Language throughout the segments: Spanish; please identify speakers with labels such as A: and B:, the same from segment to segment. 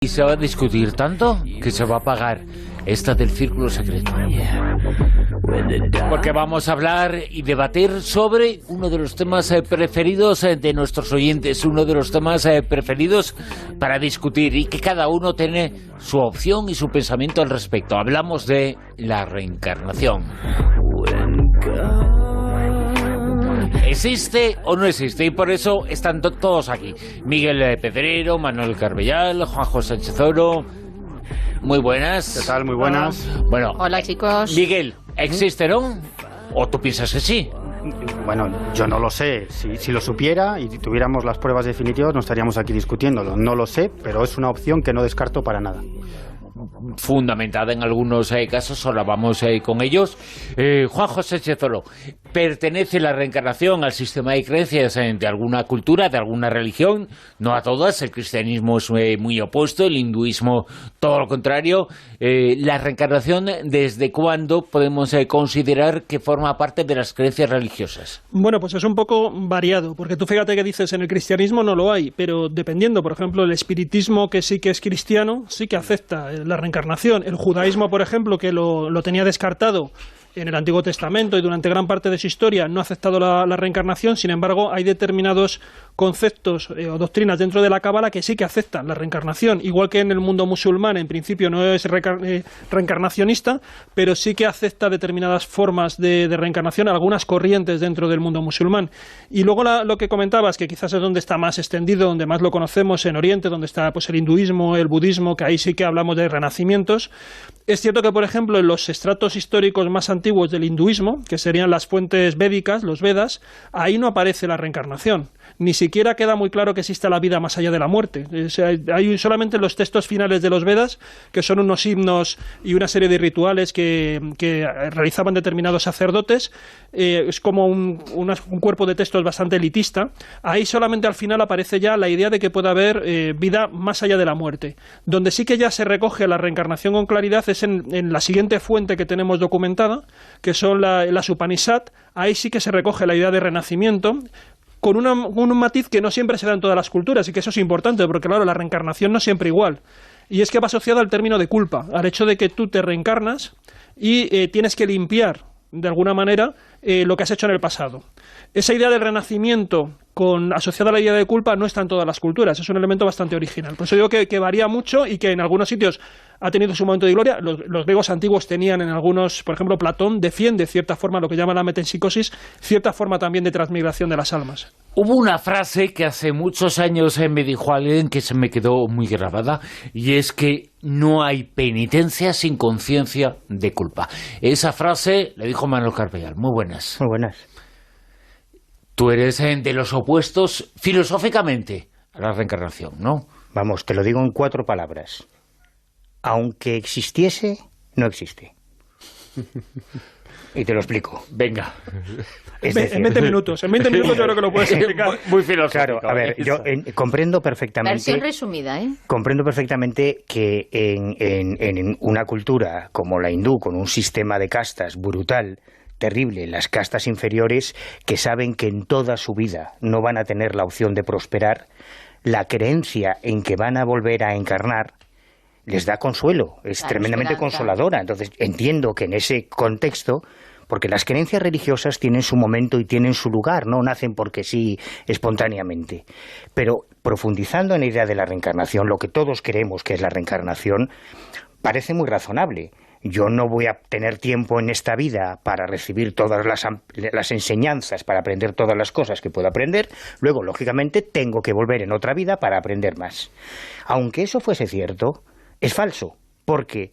A: Y se va a discutir tanto que se va a pagar esta del círculo secreto. Porque vamos a hablar y debatir sobre uno de los temas preferidos de nuestros oyentes, uno de los temas preferidos para discutir y que cada uno tiene su opción y su pensamiento al respecto. Hablamos de la reencarnación. ¿Existe o no existe? Y por eso están todos aquí. Miguel Pedrero, Manuel Carbellal, Juanjo Sánchez Oro. Muy buenas.
B: ¿Qué tal? Muy buenas.
A: Bueno,
C: hola, chicos.
A: Miguel, ¿existe, no? ¿O tú piensas que sí?
B: Bueno, yo no lo sé. Si lo supiera y tuviéramos las pruebas definitivas, no estaríamos aquí discutiéndolo. No lo sé, pero es una opción que no descarto para nada.
A: Fundamentada en algunos casos, ahora vamos con ellos. Juanjo Sánchez Oro, ¿pertenece la reencarnación al sistema de creencias de alguna cultura, de alguna religión? No a todas, el cristianismo es muy opuesto, el hinduismo todo lo contrario. ¿La reencarnación desde cuándo podemos considerar que forma parte de las creencias religiosas?
D: Bueno, pues es un poco variado, porque tú fíjate que dices, en el cristianismo no lo hay, pero dependiendo, por ejemplo, el espiritismo, que sí que es cristiano, sí que acepta la reencarnación. El judaísmo, por ejemplo, que lo tenía descartado en el Antiguo Testamento y durante gran parte de su historia no ha aceptado la reencarnación. Sin embargo, hay determinados conceptos o doctrinas dentro de la Cábala que sí que aceptan la reencarnación, igual que en el mundo musulmán, en principio no es reencarnacionista, pero sí que acepta determinadas formas de reencarnación, algunas corrientes dentro del mundo musulmán. Y luego lo que comentabas, que quizás es donde está más extendido, donde más lo conocemos, en Oriente, donde está pues el hinduismo, el budismo, que ahí sí que hablamos de renacimientos. Es cierto que, por ejemplo, en los estratos históricos más antiguos del hinduismo, que serían las fuentes védicas, los Vedas, ahí no aparece la reencarnación. Ni siquiera queda muy claro que exista la vida más allá de la muerte. O sea, hay solamente los textos finales de los Vedas, que son unos himnos y una serie de rituales que realizaban determinados sacerdotes. Es como un cuerpo de textos bastante elitista. Ahí solamente al final aparece ya la idea de que puede haber vida más allá de la muerte. Donde sí que ya se recoge la reencarnación con claridad es en la siguiente fuente que tenemos documentada, que son las Upanishad. Ahí sí que se recoge la idea de renacimiento, con un matiz que no siempre se da en todas las culturas, y que eso es importante, porque claro, la reencarnación no es siempre igual. Y es que va asociada al término de culpa, al hecho de que tú te reencarnas y tienes que limpiar, de alguna manera, lo que has hecho en el pasado. Esa idea del renacimiento asociada a la idea de culpa no está en todas las culturas, es un elemento bastante original. Por eso digo que varía mucho y que en algunos sitios ha tenido su momento de gloria. Los griegos antiguos tenían en algunos, por ejemplo, Platón defiende cierta forma lo que llama la metempsicosis, cierta forma también de transmigración de las almas.
A: Hubo una frase que hace muchos años me dijo alguien que se me quedó muy grabada, y es que no hay penitencia sin conciencia de culpa. Esa frase le dijo Manuel Carbellal. Muy buenas.
B: Muy buenas.
A: Tú eres de los opuestos filosóficamente a la reencarnación, ¿no?
E: Vamos, te lo digo en 4 palabras. Aunque existiese, no existe. Y te lo explico.
A: Venga.
D: Es decir, en 20 minutos. En 20 minutos yo creo que lo puedes explicar.
A: Muy filosófico.
E: Claro, a ver, yo comprendo perfectamente...
C: Versión resumida, ¿eh?
E: Comprendo perfectamente que en una cultura como la hindú, con un sistema de castas brutal, terrible, las castas inferiores, que saben que en toda su vida no van a tener la opción de prosperar, la creencia en que van a volver a encarnar les da consuelo, es tremendamente consoladora. Entonces entiendo que en ese contexto, porque las creencias religiosas tienen su momento y tienen su lugar, no nacen porque sí espontáneamente, pero profundizando en la idea de la reencarnación, lo que todos creemos que es la reencarnación, parece muy razonable. Yo no voy a tener tiempo en esta vida para recibir todas las enseñanzas, para aprender todas las cosas que puedo aprender. Luego, lógicamente, tengo que volver en otra vida para aprender más. Aunque eso fuese cierto, es falso, porque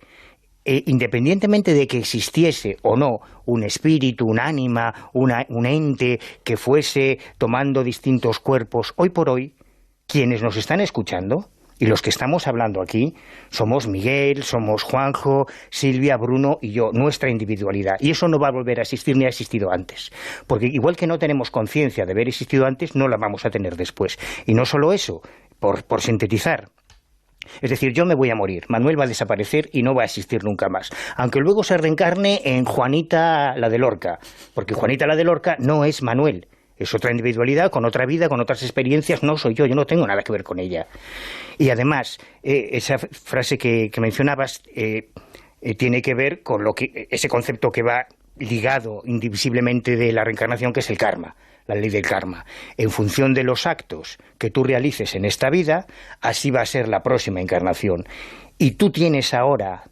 E: independientemente de que existiese o no un espíritu, un ánima, un ente que fuese tomando distintos cuerpos, hoy por hoy, quienes nos están escuchando y los que estamos hablando aquí somos Miguel, somos Juanjo, Silvia, Bruno y yo, nuestra individualidad. Y eso no va a volver a existir ni ha existido antes. Porque igual que no tenemos conciencia de haber existido antes, no la vamos a tener después. Y no solo eso, por sintetizar. Es decir, yo me voy a morir, Manuel va a desaparecer y no va a existir nunca más. Aunque luego se reencarne en Juanita la de Lorca. Porque Juanita la de Lorca no es Manuel. Es otra individualidad, con otra vida, con otras experiencias. No soy yo no tengo nada que ver con ella. Y además, esa frase que mencionabas tiene que ver con ese concepto que va ligado indivisiblemente de la reencarnación, que es el karma, la ley del karma. En función de los actos que tú realices en esta vida, así va a ser la próxima encarnación. Y tú tienes ahora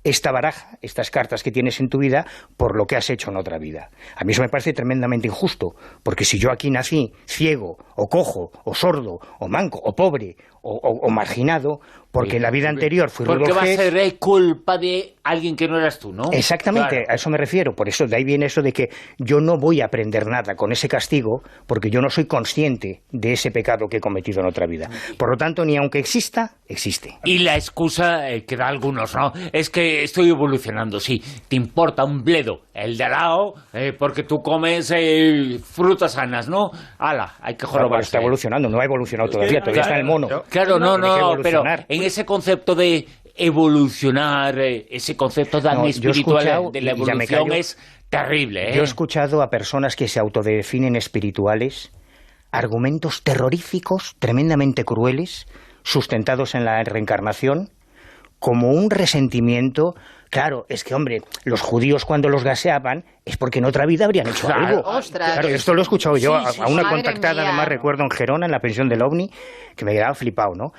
E: esta baraja, estas cartas que tienes en tu vida, por lo que has hecho en otra vida. A mí eso me parece tremendamente injusto, porque si yo aquí nací ciego, o cojo, o sordo, o manco, o pobre, o marginado, porque en la vida anterior fui rudo.
A: Porque va a ser culpa de alguien que no eras tú, ¿no?
E: Exactamente, claro. A eso me refiero. Por eso, de ahí viene eso de que yo no voy a aprender nada con ese castigo, porque yo no soy consciente de ese pecado que he cometido en otra vida. Por lo tanto, ni aunque exista, existe.
A: Y la excusa que da algunos, ¿no? Es que estoy evolucionando, sí. Te importa un bledo el de al lado, porque tú comes frutas sanas, ¿no? ¡Hala! Hay que jorobarse.
E: Claro, está evolucionando, no ha evolucionado todavía está en el mono.
A: Claro, no, pero en ese concepto de evolucionar, ese concepto tan espiritual de la evolución es terrible, ¿eh?
E: Yo he escuchado a personas que se autodefinen espirituales argumentos terroríficos, tremendamente crueles, sustentados en la reencarnación, como un resentimiento. Claro, es que, hombre, los judíos cuando los gaseaban es porque en otra vida habrían hecho algo.
C: ¡Ostras!
E: Claro, esto lo he escuchado yo a una contactada,
C: mía.
E: Además recuerdo en Gerona, en la pensión del OVNI, que me quedaba flipado, ¿no?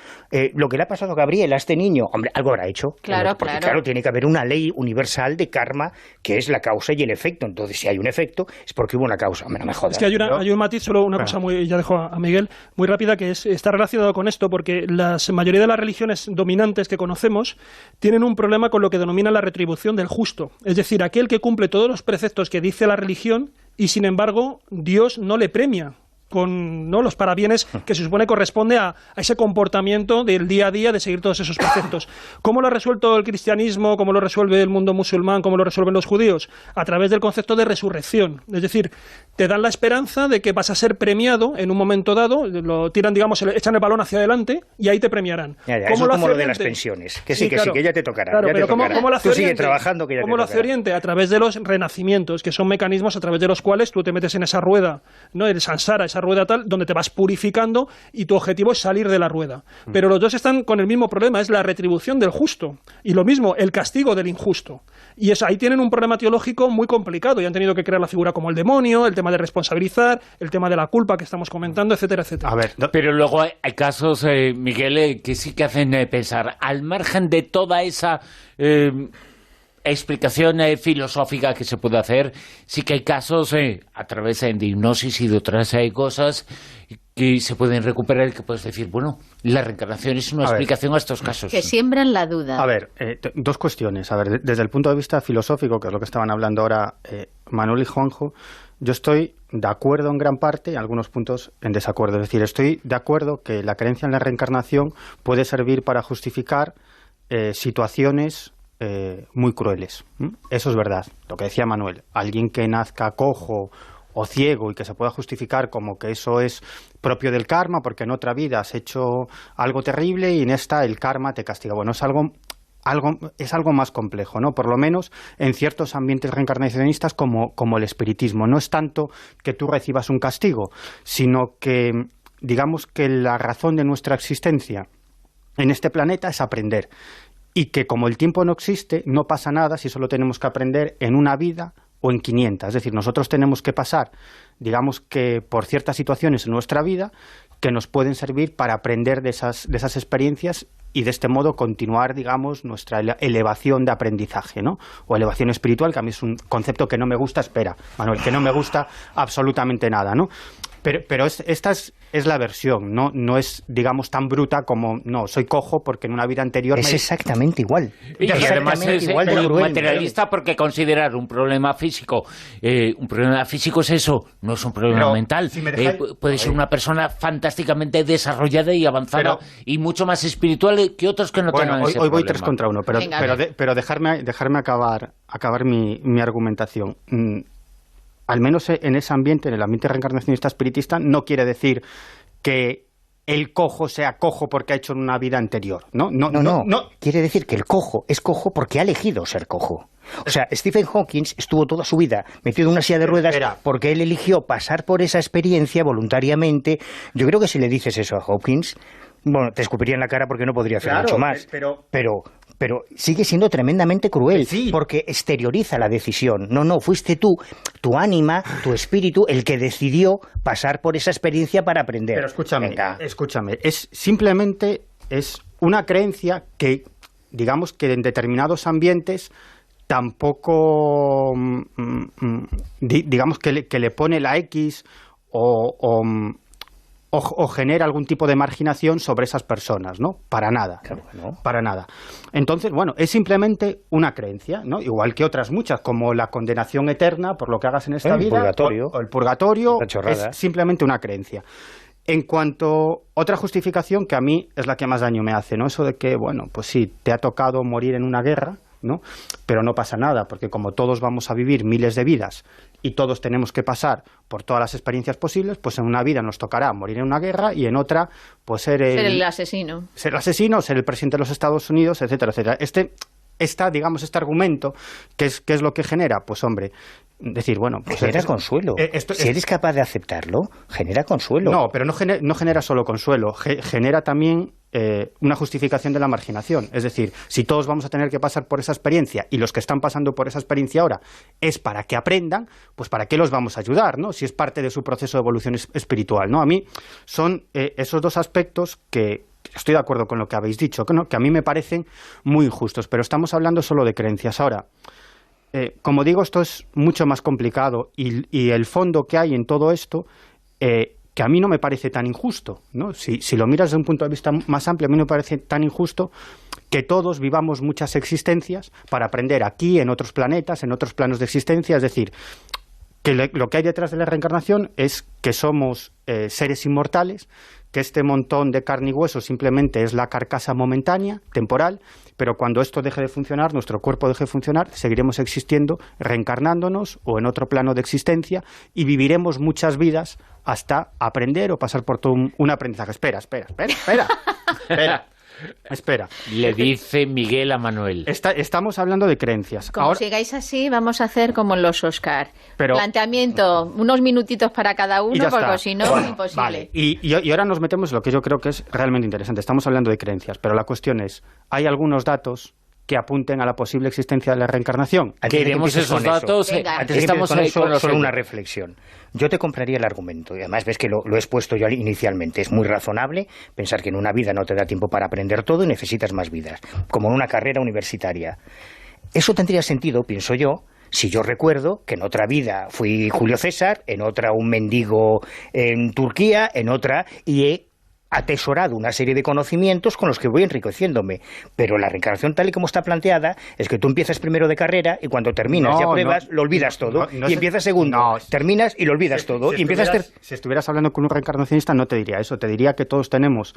E: Lo que le ha pasado a Gabriel, a este niño, hombre, algo habrá hecho.
C: Claro,
E: porque claro, tiene que haber una ley universal de karma, que es la causa y el efecto. Entonces, si hay un efecto, es porque hubo una causa. Hombre, no me jodas.
D: Es que hay un matiz, solo una cosa muy, ya dejo a Miguel, muy rápida, que está relacionado con esto, porque la mayoría de las religiones dominantes que conocemos tienen un problema con lo que denominan la retribución del justo. Es decir, aquel que cumple todos los preceptos que dice la religión y, sin embargo, Dios no le premia con los parabienes que se supone corresponde a ese comportamiento del día a día de seguir todos esos preceptos. ¿Cómo lo ha resuelto el cristianismo? ¿Cómo lo resuelve el mundo musulmán? ¿Cómo lo resuelven los judíos? A través del concepto de resurrección. Es decir, te dan la esperanza de que vas a ser premiado en un momento dado, lo tiran, digamos, echan el balón hacia adelante y ahí te premiarán.
E: Ya, eso es como lo de las pensiones, que sí, que ya te tocará.
D: Claro, pero ¿cómo lo hace
E: tú
D: Oriente?
E: Sigue trabajando, que ya
D: ¿Cómo lo hace Oriente? A través de los renacimientos, que son mecanismos a través de los cuales tú te metes en esa rueda, ¿no? El samsara, esa rueda tal, donde te vas purificando y tu objetivo es salir de la rueda. Pero los dos están con el mismo problema, es la retribución del justo. Y lo mismo, el castigo del injusto. Y ahí tienen un problema teológico muy complicado y han tenido que crear la figura como el demonio, el tema de responsabilizar, el tema de la culpa que estamos comentando, etcétera, etcétera.
B: A ver,
A: pero luego hay casos, Miguel, que sí que hacen pensar, al margen de toda esa explicación filosófica que se puede hacer, sí que hay casos a través de hipnosis y de otras cosas que se pueden recuperar y que puedes decir, bueno, la reencarnación es una explicación a estos casos.
C: Que siembran la duda.
B: A ver, dos cuestiones. A ver, desde el punto de vista filosófico, que es lo que estaban hablando ahora Manuel y Juanjo, yo estoy de acuerdo en gran parte, en algunos puntos en desacuerdo. Es decir, estoy de acuerdo que la creencia en la reencarnación puede servir para justificar situaciones muy crueles. Eso es verdad, lo que decía Manuel. Alguien que nazca cojo o ciego y que se pueda justificar como que eso es propio del karma porque en otra vida has hecho algo terrible y en esta el karma te castiga. Bueno, es algo más complejo, ¿no? Por lo menos en ciertos ambientes reencarnacionistas como el espiritismo. No es tanto que tú recibas un castigo, sino que digamos que la razón de nuestra existencia en este planeta es aprender. Y que como el tiempo no existe, no pasa nada si solo tenemos que aprender en una vida o en 500. Es decir, nosotros tenemos que pasar, digamos que por ciertas situaciones en nuestra vida que nos pueden servir para aprender de esas experiencias y de este modo continuar, digamos, nuestra elevación de aprendizaje, ¿no? O elevación espiritual, que a mí es un concepto que no me gusta, Manuel, que no me gusta absolutamente nada, ¿no? Pero esta es la versión, no es, digamos, tan bruta como, no, soy cojo porque en una vida anterior...
E: Es exactamente igual.
A: Y además es igual de materialista porque considerar un problema físico es eso, no es un problema mental. Si puede ser una persona fantásticamente desarrollada y avanzada y mucho más espiritual que otros que no tengan ese
B: hoy voy
A: problema.
B: 3 contra 1, pero dejarme acabar mi argumentación. Al menos en ese ambiente, en el ambiente reencarnacionista espiritista, no quiere decir que el cojo sea cojo porque ha hecho en una vida anterior. No.
E: Quiere decir que el cojo es cojo porque ha elegido ser cojo. O sea, Stephen Hawking estuvo toda su vida metido en una silla de ruedas porque él eligió pasar por esa experiencia voluntariamente. Yo creo que si le dices eso a Hawkins, bueno, te escupiría en la cara porque no podría hacer mucho más. Pero sigue siendo tremendamente cruel, porque exterioriza la decisión. No, fuiste tú, tu ánima, tu espíritu, el que decidió pasar por esa experiencia para aprender.
B: Pero escúchame, simplemente es una creencia que, digamos que en determinados ambientes tampoco, digamos que le pone la X o genera algún tipo de marginación sobre esas personas, ¿no? Para nada.
E: Claro que no.
B: Para nada. Entonces, bueno, es simplemente una creencia, ¿no? Igual que otras muchas, como la condenación eterna por lo que hagas en esta vida. O el purgatorio. Es simplemente una creencia. En cuanto a otra justificación que a mí es la que más daño me hace, ¿no? Eso de que, bueno, pues sí, te ha tocado morir en una guerra, ¿no? Pero no pasa nada, porque como todos vamos a vivir miles de vidas y todos tenemos que pasar por todas las experiencias posibles, pues en una vida nos tocará morir en una guerra y en otra pues ser el
C: asesino.
B: Ser el asesino, ser el presidente de los Estados Unidos, etcétera, etcétera. Este argumento, ¿qué es lo que genera? Pues hombre, decir, bueno... Pues
E: genera consuelo. Si eres capaz de aceptarlo, genera consuelo.
B: No, pero no genera solo consuelo, genera también una justificación de la marginación. Es decir, si todos vamos a tener que pasar por esa experiencia y los que están pasando por esa experiencia ahora es para que aprendan, pues ¿para qué los vamos a ayudar, no? Si es parte de su proceso de evolución espiritual, ¿no? A mí son esos dos aspectos que... Estoy de acuerdo con lo que habéis dicho, que a mí me parecen muy injustos, pero estamos hablando solo de creencias. Ahora, como digo, esto es mucho más complicado y el fondo que hay en todo esto, que a mí no me parece tan injusto, ¿no? Si lo miras desde un punto de vista más amplio, a mí no me parece tan injusto que todos vivamos muchas existencias para aprender aquí, en otros planetas, en otros planos de existencia. Es decir, que lo que hay detrás de la reencarnación es que somos seres inmortales, que este montón de carne y hueso simplemente es la carcasa momentánea, temporal, pero cuando esto deje de funcionar, nuestro cuerpo deje de funcionar, seguiremos existiendo, reencarnándonos o en otro plano de existencia y viviremos muchas vidas hasta aprender o pasar por todo un aprendizaje. Espera.
A: Le dice Miguel a Manuel.
B: Estamos hablando de creencias.
C: Como sigáis así, vamos a hacer como en los Oscar. Planteamiento, unos minutitos para cada uno, porque si no, imposible.
B: Vale. Y ahora nos metemos en lo que yo creo que es realmente interesante. Estamos hablando de creencias, pero la cuestión es, ¿hay algunos datos que apunten a la posible existencia de la reencarnación?
A: Queremos esos datos.
E: Estamos ahí con solo una reflexión. Yo te compraría el argumento, y además ves que lo he expuesto yo inicialmente. Es muy razonable pensar que en una vida no te da tiempo para aprender todo y necesitas más vidas, como en una carrera universitaria. Eso tendría sentido, pienso yo, si yo recuerdo que en otra vida fui Julio César, en otra un mendigo en Turquía, en otra, y he atesorado una serie de conocimientos con los que voy enriqueciéndome. Pero la reencarnación tal y como está planteada es que tú empiezas primero de carrera y cuando terminas y apruebas lo olvidas todo, y empiezas segundo, terminas y lo olvidas todo. Si
B: estuvieras hablando con un reencarnacionista no te diría eso, te diría que todos tenemos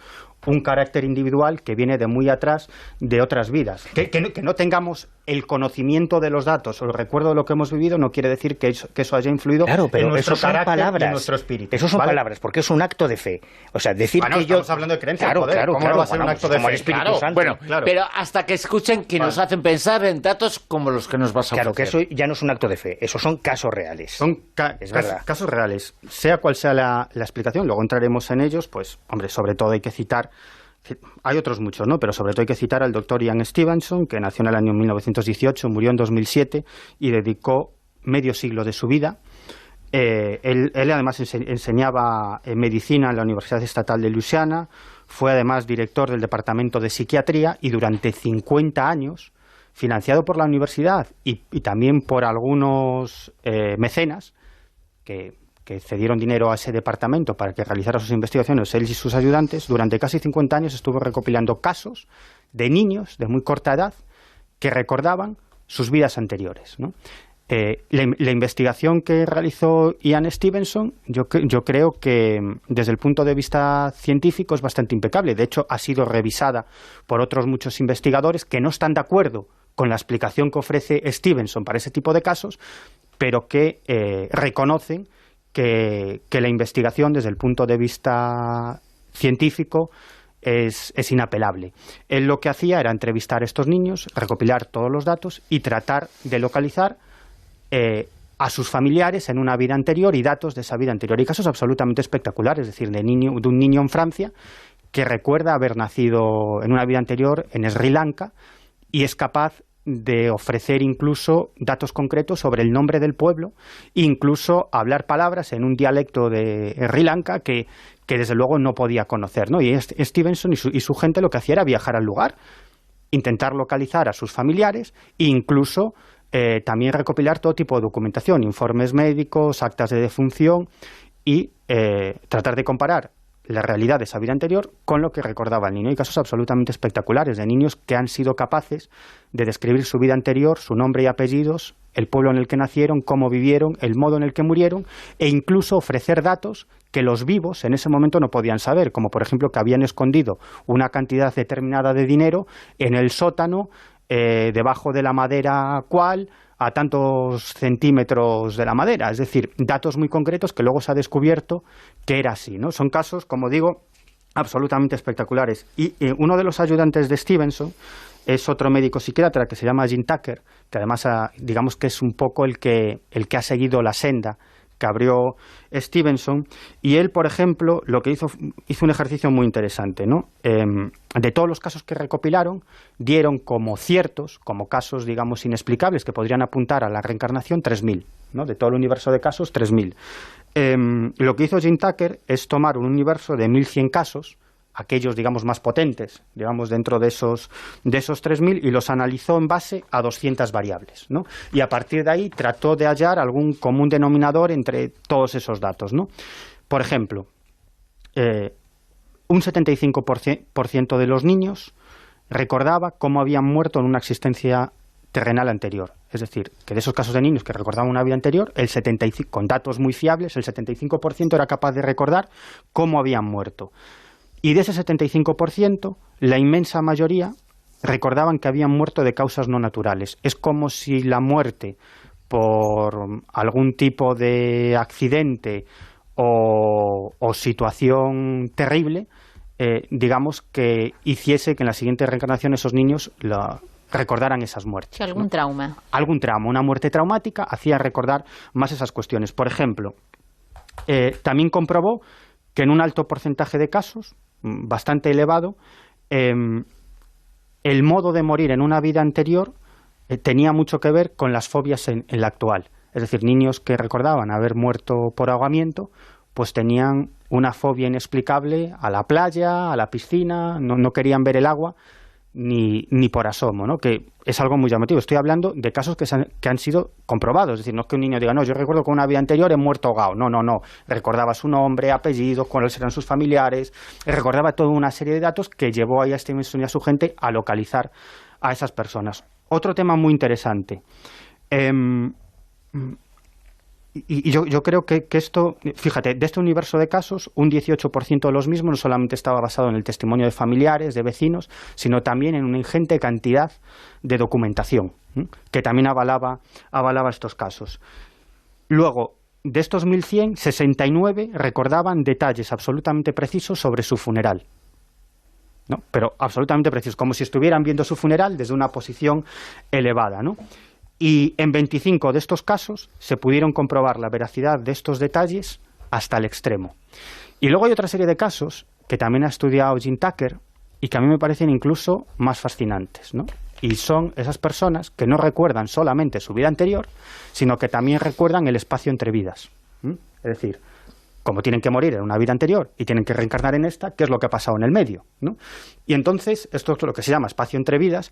B: un carácter individual que viene de muy atrás de otras vidas. Que no tengamos el conocimiento de los datos o el recuerdo de lo que hemos vivido no quiere decir que eso haya influido en nuestro carácter y en nuestro espíritu.
E: Eso son palabras, porque es un acto de fe. O sea, decir que
B: estamos hablando de creencias, ¿cómo no va a ser un acto de fe?
A: Pero hasta que escuchen que nos hacen pensar en datos como los que nos vas a ofrecer.
E: Claro, que eso ya no es un acto de fe, esos son casos reales.
B: Son casos reales. Sea cual sea la explicación, luego entraremos en ellos, pues, hombre, sobre todo hay que citar, hay otros muchos, ¿no? Pero sobre todo hay que citar al doctor Ian Stevenson, que nació en el año 1918, murió en 2007 y dedicó medio siglo de su vida. Él además enseñaba medicina en la Universidad Estatal de Luisiana, fue además director del Departamento de Psiquiatría y durante 50 años, financiado por la universidad y también por algunos mecenas que cedieron dinero a ese departamento para que realizara sus investigaciones, él y sus ayudantes, durante casi 50 años estuvo recopilando casos de niños de muy corta edad que recordaban sus vidas anteriores, ¿no? La investigación que realizó Ian Stevenson, yo creo que desde el punto de vista científico es bastante impecable. De hecho, ha sido revisada por otros muchos investigadores que no están de acuerdo con la explicación que ofrece Stevenson para ese tipo de casos, pero que reconocen que la investigación desde el punto de vista científico es inapelable. Él lo que hacía era entrevistar a estos niños, recopilar todos los datos y tratar de localizar a sus familiares en una vida anterior y datos de esa vida anterior. Y casos absolutamente espectaculares, es decir, de un niño en Francia que recuerda haber nacido en una vida anterior en Sri Lanka y es capaz de ofrecer incluso datos concretos sobre el nombre del pueblo e incluso hablar palabras en un dialecto de Sri Lanka que desde luego no podía conocer, ¿no? Y Stevenson y su gente lo que hacía era viajar al lugar, intentar localizar a sus familiares e incluso también recopilar todo tipo de documentación, informes médicos, actas de defunción y tratar de comparar la realidad de esa vida anterior con lo que recordaba el niño. Hay casos absolutamente espectaculares de niños que han sido capaces de describir su vida anterior, su nombre y apellidos, el pueblo en el que nacieron, cómo vivieron, el modo en el que murieron e incluso ofrecer datos que los vivos en ese momento no podían saber, como por ejemplo que habían escondido una cantidad determinada de dinero en el sótano, debajo de la madera cual, a tantos centímetros de la madera, es decir, datos muy concretos que luego se ha descubierto que era así, ¿no? Son casos, como digo, absolutamente espectaculares. Y uno de los ayudantes de Stevenson es otro médico psiquiatra que se llama Jim Tucker, que además digamos que es un poco el que ha seguido la senda que abrió Stevenson, y él, por ejemplo, lo que hizo un ejercicio muy interesante, ¿no? De todos los casos que recopilaron, dieron como ciertos, como casos, digamos, inexplicables que podrían apuntar a la reencarnación, 3.000, ¿no? De todo el universo de casos, 3.000. Lo que hizo Jim Tucker es tomar un universo de 1.100 casos, aquellos, digamos, más potentes, digamos, dentro de esos 3.000, y los analizó en base a 200 variables, ¿no? Y a partir de ahí trató de hallar algún común denominador entre todos esos datos, ¿no? Por ejemplo, un 75% de los niños recordaba cómo habían muerto en una existencia terrenal anterior. Es decir, que de esos casos de niños que recordaban una vida anterior, con datos muy fiables, el 75% era capaz de recordar cómo habían muerto. Y de ese 75%, la inmensa mayoría recordaban que habían muerto de causas no naturales. Es como si la muerte por algún tipo de accidente o situación terrible, digamos que hiciese que en la siguiente reencarnación esos niños recordaran esas muertes.
C: Sí, algún trauma.
B: Algún trauma, una muerte traumática hacía recordar más esas cuestiones. Por ejemplo, también comprobó que en un alto porcentaje de casos, bastante elevado, el modo de morir en una vida anterior tenía mucho que ver con las fobias en la actual. Es decir, niños que recordaban haber muerto por ahogamiento, pues tenían una fobia inexplicable a la playa, a la piscina, no querían ver el agua ni por asomo, ¿no? Que es algo muy llamativo. Estoy hablando de casos que han sido comprobados. Es decir, no es que un niño diga, no, yo recuerdo que en una vida anterior he muerto ahogado. No. Recordaba su nombre, apellido, cuáles eran sus familiares, recordaba toda una serie de datos que llevó a Stevenson y a su gente a localizar a esas personas. Otro tema muy interesante. Y yo creo que esto, fíjate, de este universo de casos, un 18% de los mismos no solamente estaba basado en el testimonio de familiares, de vecinos, sino también en una ingente cantidad de documentación, que también avalaba estos casos. Luego, de estos 1.100, 69 recordaban detalles absolutamente precisos sobre su funeral, ¿no? Pero absolutamente precisos, como si estuvieran viendo su funeral desde una posición elevada, ¿no? Y en 25 de estos casos se pudieron comprobar la veracidad de estos detalles hasta el extremo. Y luego hay otra serie de casos que también ha estudiado Jim Tucker y que a mí me parecen incluso más fascinantes, ¿no? Y son esas personas que no recuerdan solamente su vida anterior, sino que también recuerdan el espacio entre vidas. Es decir, como tienen que morir en una vida anterior y tienen que reencarnar en esta, ¿qué es lo que ha pasado en el medio, ¿no? Y entonces, esto es lo que se llama espacio entre vidas,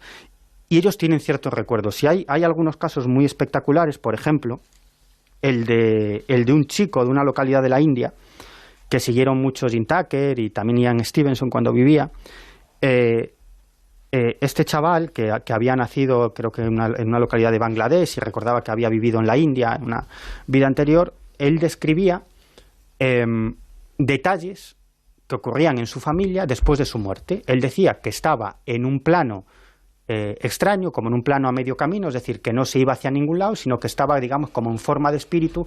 B: y ellos tienen ciertos recuerdos. Y hay algunos casos muy espectaculares, por ejemplo, el de un chico de una localidad de la India, que siguieron mucho Jim Tucker y también Ian Stevenson cuando vivía. Este chaval, que había nacido, creo que en una localidad de Bangladesh, y recordaba que había vivido en la India en una vida anterior, él describía detalles que ocurrían en su familia después de su muerte. Él decía que estaba en un plano extraño, como en un plano a medio camino, es decir, que no se iba hacia ningún lado, sino que estaba, digamos, como en forma de espíritu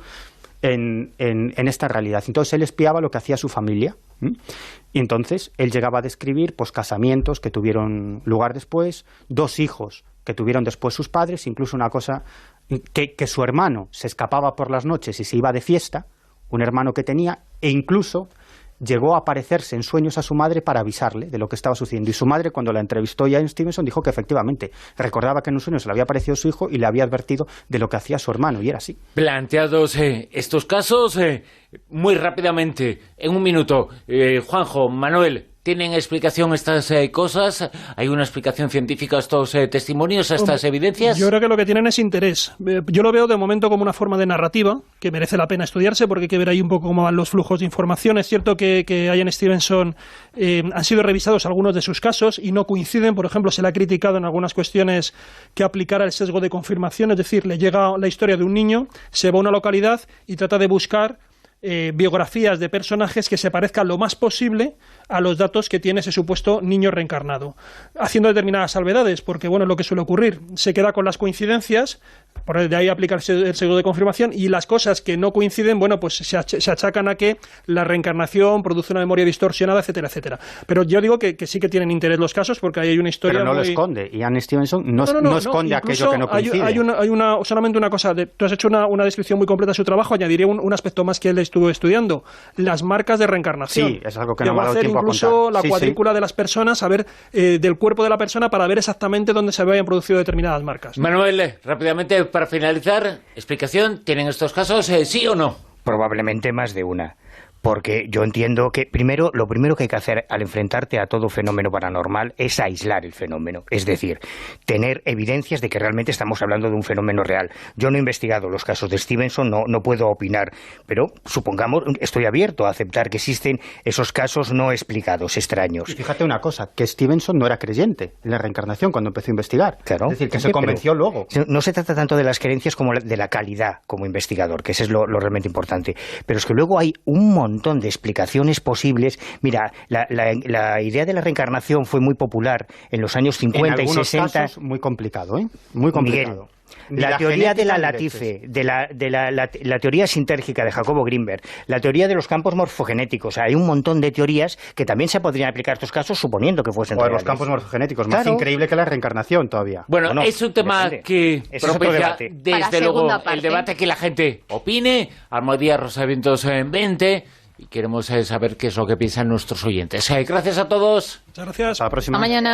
B: en esta realidad. Entonces él espiaba lo que hacía su familia, Y entonces él llegaba a describir pues casamientos que tuvieron lugar después, 2 hijos que tuvieron después sus padres, incluso una cosa que su hermano se escapaba por las noches y se iba de fiesta, un hermano que tenía, e incluso llegó a aparecerse en sueños a su madre para avisarle de lo que estaba sucediendo. Y su madre, cuando la entrevistó Ian Stevenson, dijo que efectivamente recordaba que en un sueño se le había aparecido su hijo y le había advertido de lo que hacía su hermano, y era así.
A: Planteados estos casos, muy rápidamente, en un minuto, Juanjo, Manuel, ¿tienen explicación estas cosas? ¿Hay una explicación científica a estos testimonios, a estas evidencias?
D: Yo creo que lo que tienen es interés. Yo lo veo de momento como una forma de narrativa que merece la pena estudiarse, porque hay que ver ahí un poco cómo van los flujos de información. Es cierto que Ian Stevenson han sido revisados algunos de sus casos y no coinciden. Por ejemplo, se le ha criticado en algunas cuestiones que aplicara el sesgo de confirmación, es decir, le llega la historia de un niño, se va a una localidad y trata de buscar biografías de personajes que se parezcan lo más posible a los datos que tiene ese supuesto niño reencarnado, haciendo determinadas salvedades, porque bueno, es lo que suele ocurrir, se queda con las coincidencias, por de ahí aplicarse el sesgo de confirmación, y las cosas que no coinciden, bueno, pues se achacan a que la reencarnación produce una memoria distorsionada, etcétera, etcétera. Pero yo digo que sí que tienen interés los casos, porque ahí hay una historia.
B: Pero no
D: muy...
B: lo esconde, Ian Stevenson no esconde aquello que no coincide.
D: Hay solamente una cosa, tú has hecho una descripción muy completa de su trabajo, añadiría un aspecto más que él estuvo estudiando, las marcas de reencarnación.
B: Sí, es algo que no me ha dado tiempo a contar.
D: Incluso la cuadrícula de las personas, a ver, del cuerpo de la persona, para ver exactamente dónde se habían producido determinadas marcas.
A: Manuel, rápidamente, para finalizar, explicación, ¿tienen estos casos sí o no?
E: Probablemente más de una. Porque yo entiendo que lo primero que hay que hacer al enfrentarte a todo fenómeno paranormal es aislar el fenómeno, es decir, tener evidencias de que realmente estamos hablando de un fenómeno real. Yo no he investigado los casos de Stevenson, no puedo opinar, pero supongamos, estoy abierto a aceptar que existen esos casos no explicados, extraños.
B: Y fíjate una cosa, que Stevenson no era creyente en la reencarnación cuando empezó a investigar.
E: Claro.
B: Es decir, que se convenció luego.
E: No se trata tanto de las creencias como de la calidad como investigador, que eso es lo realmente importante. Pero es que luego hay un montón de explicaciones posibles. Mira, la idea de la reencarnación fue muy popular en los años 50 y 60.
B: Casos, muy complicado, ¿eh? Muy complicado.
E: Miguel, la teoría de la latife, la teoría sintérgica de Jacobo Grinberg, la teoría de los campos morfogenéticos. Hay un montón de teorías que también se podrían aplicar a estos casos suponiendo que fuesen reales.
B: Los campos morfogenéticos, más increíble que la reencarnación todavía.
A: Bueno, es un tema que propicia desde luego el debate, que la gente opine. Almohadilla Rosavientos en 20, y queremos saber qué es lo que piensan nuestros oyentes. Gracias a todos.
D: Muchas gracias.
B: Hasta la próxima.
C: Hasta mañana.